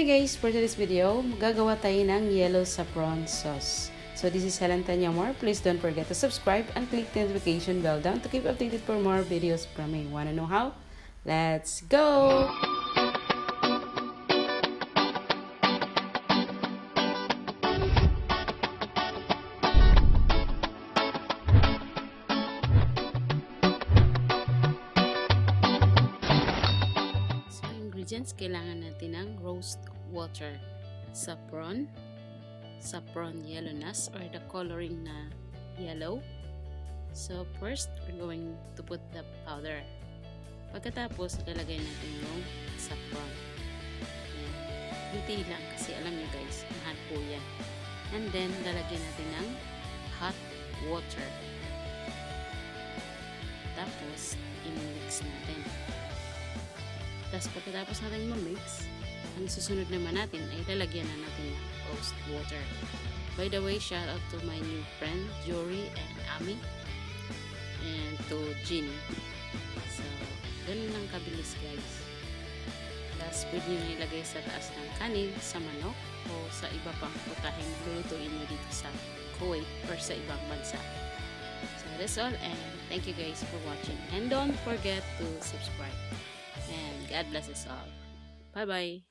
Hi guys! For today's video, magagawa tayo ng yellow saffron sauce. So this is Helen Tanyamor. Please don't forget to subscribe and click the notification bell down to keep updated for more videos from me. Wanna know how? Let's go! Ingredients, kailangan natin ng roast water, saffron yellow nuts or the coloring na yellow. So first, we're going to put the powder. Pagkatapos, ilalagay natin yung saffron. Hindi lang kasi alam nyo guys, mahal po yan. And then, lalagyan natin ng hot water. Tapos, i-mix natin. Tapos pagkatapos natin ma-mix, ang susunod naman natin ay lalagyan na natin ng roast water. By the way, shout out to my new friend, Jory and Ami, and to Ginny. So, ganun lang kabilis guys. Tapos pwede nyo ilagay sa taas ng kanin, sa manok, o sa iba pang putahin lulutuin nyo dito sa Kuwait or sa ibang bansa. So, that's all, and thank you guys for watching. And don't forget to subscribe. And God bless us all. Bye-bye.